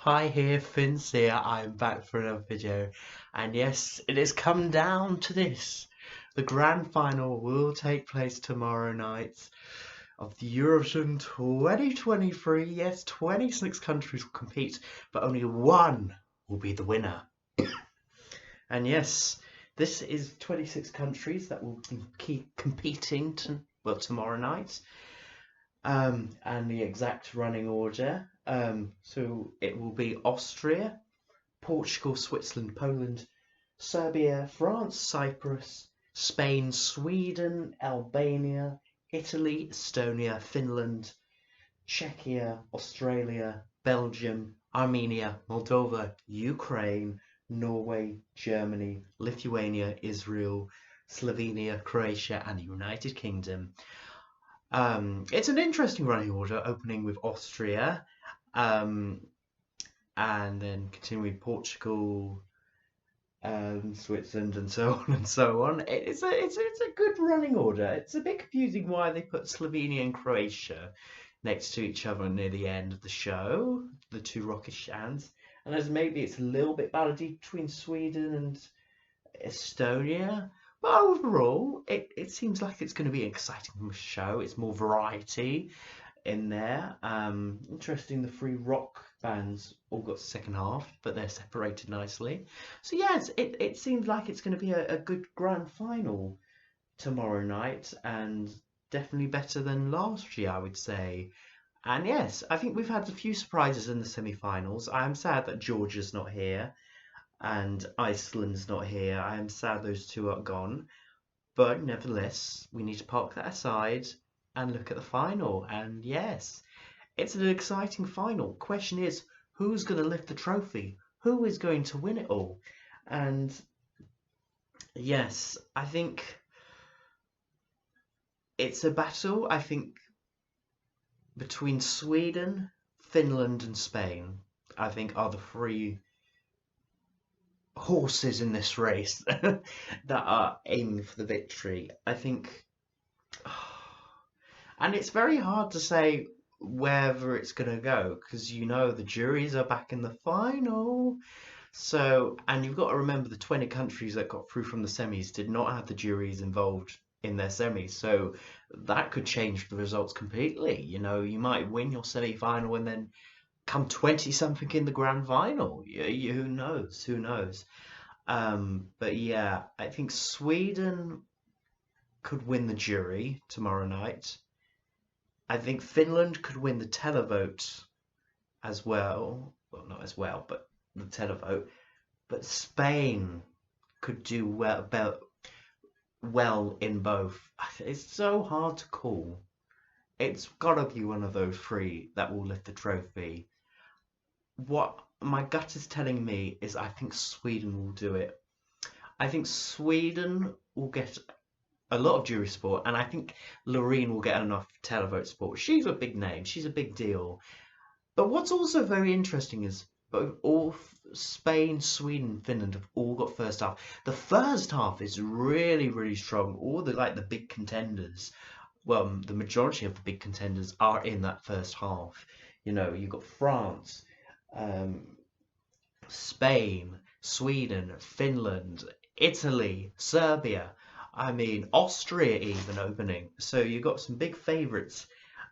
Hi here, Vince here. I'm back for another video, and yes, it has come down to this. The grand final will take place tomorrow night of the Eurovision 2023. Yes, 26 countries will compete, but only one will be the winner. And yes, this is 26 countries that will keep competing tomorrow night. And the exact running order. So it will be Austria, Portugal, Switzerland, Poland, Serbia, France, Cyprus, Spain, Sweden, Albania, Italy, Estonia, Finland, Czechia, Australia, Belgium, Armenia, Moldova, Ukraine, Norway, Germany, Lithuania, Israel, Slovenia, Croatia, and the United Kingdom. It's an interesting running order, opening with Austria, um, and then continuing with Portugal, Switzerland, and so on and so on. It's a good running order. It's a bit confusing why they put Slovenia and Croatia next to each other near the end of the show, the two rocket hands, and as maybe it's a little bit balloty between Sweden and Estonia. But overall, it seems like it's going to be an exciting show. It's more variety in there. Interesting, the three rock bands all got second half, but they're separated nicely. So yes, it seems like it's going to be a good grand final tomorrow night, and definitely better than last year, I would say. And yes, I think we've had a few surprises in the semi-finals. I am sad that Georgia's not here and Iceland's not here. I am sad those two are gone. But nevertheless, we need to park that aside and look at the final. And yes, it's an exciting final. Question is, who's going to lift the trophy? Who is going to win it all? And yes, I think it's a battle, I think, between Sweden, Finland, and Spain. I think are the three horses in this race that are aiming for the victory. I think, and it's very hard to say wherever it's going to go because the juries are back in the final. So, and you've got to remember the 20 countries that got through from the semis did not have the juries involved in their semis. So that could change the results completely. You might win your semi final and then come 20 something in the grand final. Who knows? Who knows? But yeah, I think Sweden could win the jury tomorrow night. I think Finland could win the televote as well. Well, not as well, but the televote. But Spain could do well in both. It's so hard to call. It's got to be one of those three that will lift the trophy. What my gut is telling me is I think Sweden will do it. I think Sweden will get a lot of jury support, and I think Loreen will get enough televote support. She's a big name, she's a big deal. But what's also very interesting is both Spain, Sweden, Finland have all got first half. The first half is really, really strong. All the big contenders, well, the majority of the big contenders are in that first half. You've got France, Spain, Sweden, Finland, Italy, Serbia. I mean, Austria even opening. So you've got some big favourites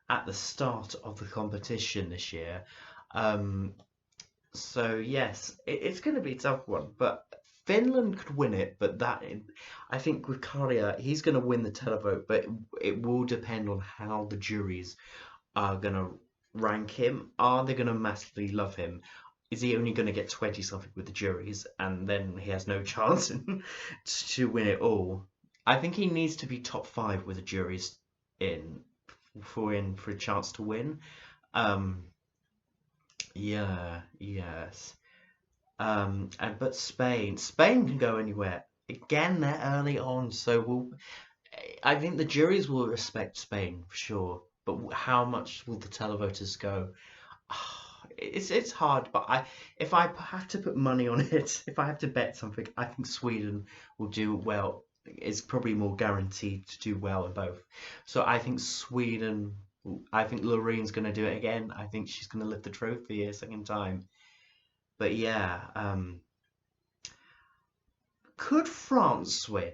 at the start of the competition this year. So yes, it's going to be a tough one, but Finland could win it. But I think with Karja, he's going to win the televote, but it will depend on how the juries are going to rank him. Are they going to massively love him? Is he only going to get 20 something with the juries and then he has no chance to win it all? I think he needs to be top five with the juries in for a chance to win. Um, yeah, yes. But Spain can go anywhere. Again, they're early on, so I think the juries will respect Spain for sure. But how much will the televoters go? It's hard, but if I have to put money on it, if I have to bet something, I think Sweden will do well. It's probably more guaranteed to do well in both. So I think Sweden. I think Loreen's going to do it again. I think she's going to lift the trophy a second time. But yeah, could France win?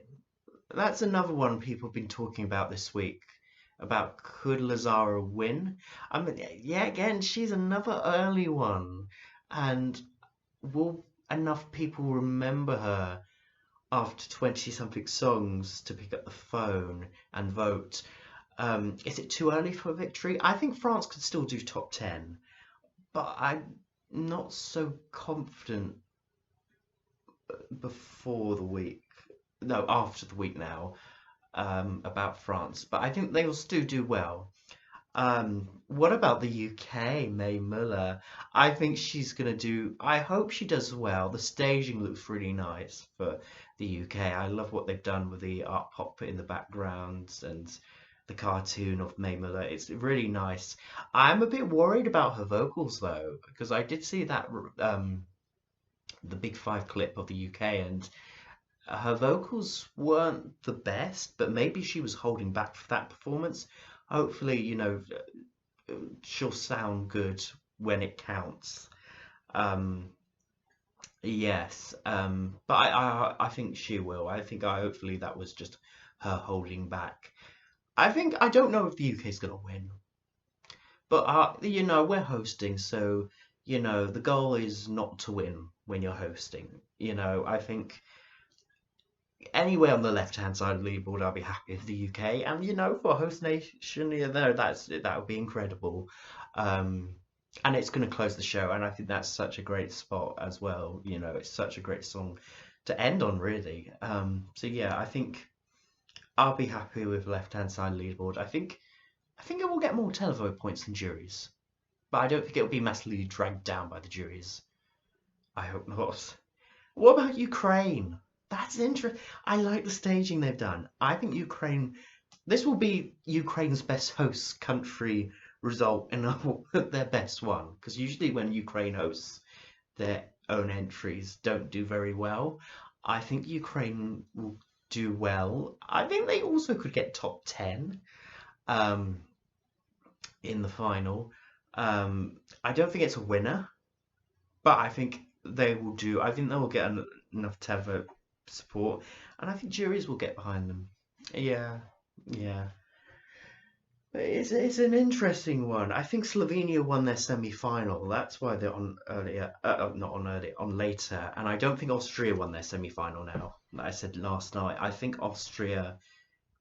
That's another one people have been talking about this week. About could Lazara win? I mean, yeah, again, she's another early one. And will enough people remember her after 20 something songs to pick up the phone and vote? Is it too early for a victory? I think France could still do top 10, but I'm not so confident before the week. No, after the week now, about France. But I think they will still do well. What about the UK, May Muller? I think she's gonna do. I hope she does well. The staging looks really nice for the UK. I love what they've done with the art pop in the background and the cartoon of May Muller. It's really nice. I'm a bit worried about her vocals though, because I did see that the Big Five clip of the UK, and her vocals weren't the best, but maybe she was holding back for that performance. Hopefully, she'll sound good when it counts. Um, yes, but I think she will. Hopefully that was just her holding back. I don't know if the UK's gonna win, but we're hosting, so the goal is not to win when you're hosting. I think anywhere on the left-hand side of the leaderboard, I'll be happy with the UK. And for a host nation, that would be incredible. Um, and it's going to close the show, and I think that's such a great spot as well. It's such a great song to end on, really. So yeah, I think I'll be happy with left-hand side leaderboard. I think it will get more televote points than juries, but I don't think it'll be massively dragged down by the juries. I hope not. What about Ukraine? That's interesting. I like the staging they've done. I think Ukraine. This will be Ukraine's best host country result and their best one. Because usually when Ukraine hosts, their own entries don't do very well. I think Ukraine will do well. I think they also could get top 10 um, in the final. I don't think it's a winner, but I think they will do. I think they will get enough TEV support, and I think juries will get behind them. Yeah, yeah. But it's an interesting one. I think Slovenia won their semi-final. That's why they're on earlier, not on earlier, on later. And I don't think Austria won their semi-final now. Like I said last night, I think Austria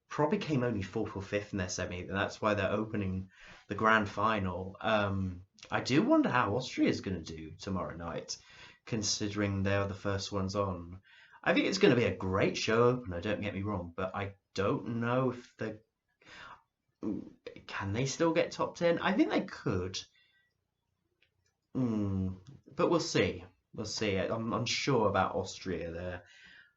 probably came only fourth or fifth in their semi, and that's why they're opening the grand final. I do wonder how Austria is going to do tomorrow night, considering they're the first ones on. I think it's going to be a great show opener, don't get me wrong, but I don't know if they can they still get top 10. I think they could, mm, but we'll see. We'll see. I'm unsure about Austria there.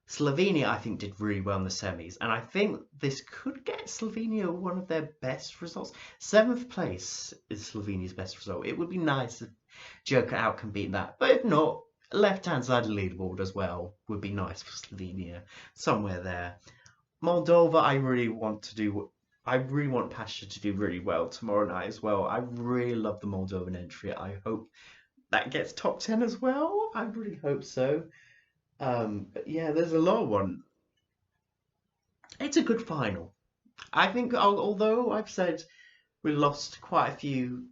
Slovenia, I think, did really well in the semis, and I think this could get Slovenia one of their best results. Seventh place is Slovenia's best result. It would be nice if Joker out can beat that, but if not, left-hand side of the leaderboard as well would be nice for Slovenia, somewhere there. Moldova, I really want Pasha to do really well tomorrow night as well. I really love the Moldovan entry. I hope that gets top 10 as well. I really hope so. But yeah, there's a lot of one. It's a good final. I think, although I've said we lost quite a few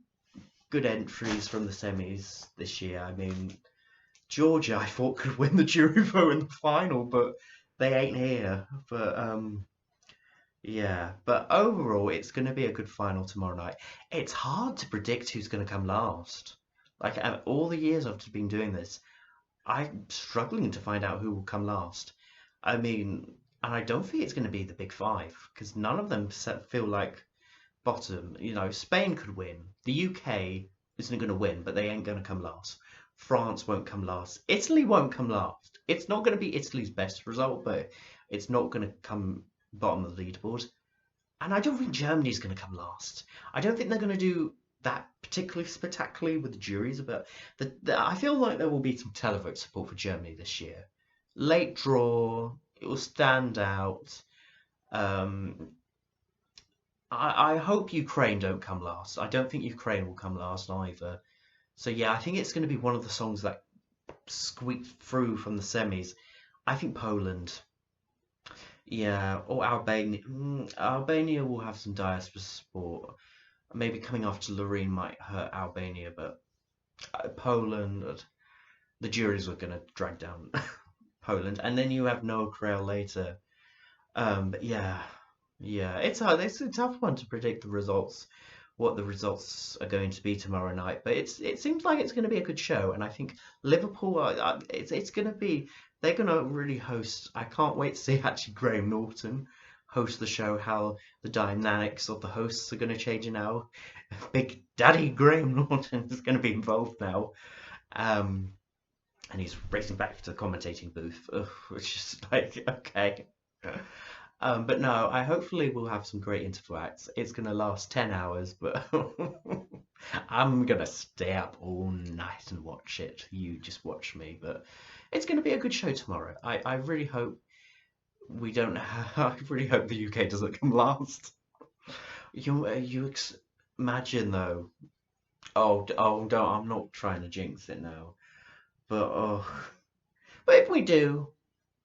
good entries from the semis this year. I mean, Georgia, I thought could win the jury vote in the final, but they ain't here. But yeah. But overall, it's going to be a good final tomorrow night. It's hard to predict who's going to come last. Like all the years I've been doing this, I'm struggling to find out who will come last. I mean, and I don't think it's going to be the big five because none of them feel like bottom. Spain could win. The UK isn't going to win, but they ain't going to come last. France won't come last. Italy won't come last. It's not going to be Italy's best result, but it's not going to come bottom of the leaderboard. And I don't think Germany's going to come last. I don't think they're going to do that particularly spectacularly with the juries, but I feel like there will be some televote support for Germany this year. Late draw, it will stand out. Um, I hope Ukraine don't come last. I don't think Ukraine will come last either. So yeah, I think it's going to be one of the songs that squeaked through from the semis. I think Poland. Yeah, or Albania. Albania will have some diaspora support. Maybe coming after Loreen might hurt Albania, but Poland, the juries were going to drag down Poland. And then you have Noah Krell later. But yeah, yeah, it's hard. It's a tough one to predict the results, what the results are going to be tomorrow night. But it seems like it's going to be a good show, and I think Liverpool, it's going to be they're going to really host. I can't wait to see actually Graham Norton host the show. How the dynamics of the hosts are going to change now. Big Daddy Graham Norton is going to be involved now. Um, and he's racing back to the commentating booth, which is like okay. But no, I hopefully will have some great interval acts. It's gonna last 10 hours, but I'm gonna stay up all night and watch it. You just watch me, but it's gonna be a good show tomorrow. I really hope we don't. I really hope the UK doesn't come last. Imagine though. Oh, don't. I'm not trying to jinx it now, but but if we do,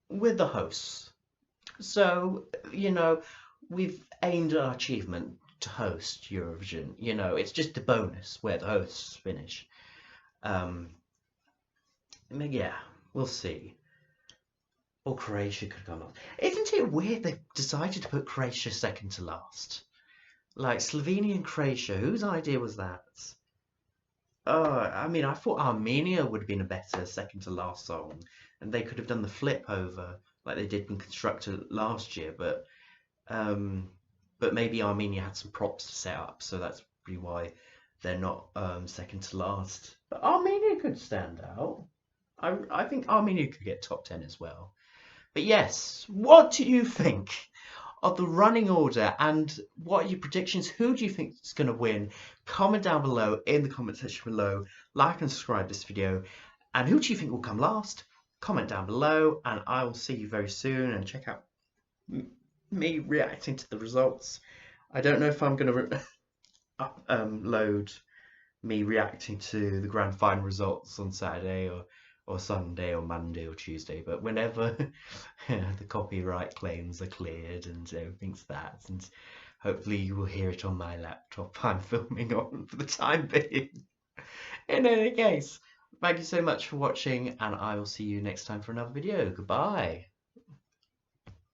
we're the hosts. So, we've aimed our achievement to host Eurovision. It's just a bonus where the hosts finish. Um, yeah, we'll see. Or Croatia could come last. Isn't it weird they've decided to put Croatia second to last? Like Slovenia and Croatia, whose idea was that? I mean, I thought Armenia would have been a better second to last song, and they could have done the flip over like they did in Constructor last year, um, but maybe Armenia had some props to set up, so that's probably why they're not second to last. But Armenia could stand out. I think Armenia could get top 10 as well. But yes, what do you think of the running order and what are your predictions? Who do you think is going to win? Comment down below in the comment section below. Like and subscribe this video. And who do you think will come last? Comment down below and I will see you very soon and check out me reacting to the results. I don't know if I'm going to load me reacting to the grand final results on Saturday or Sunday or Monday or Tuesday, but whenever the copyright claims are cleared and everything's that, and hopefully you will hear it on my laptop I'm filming on for the time being. In any case, thank you so much for watching and I will see you next time for another video. Goodbye.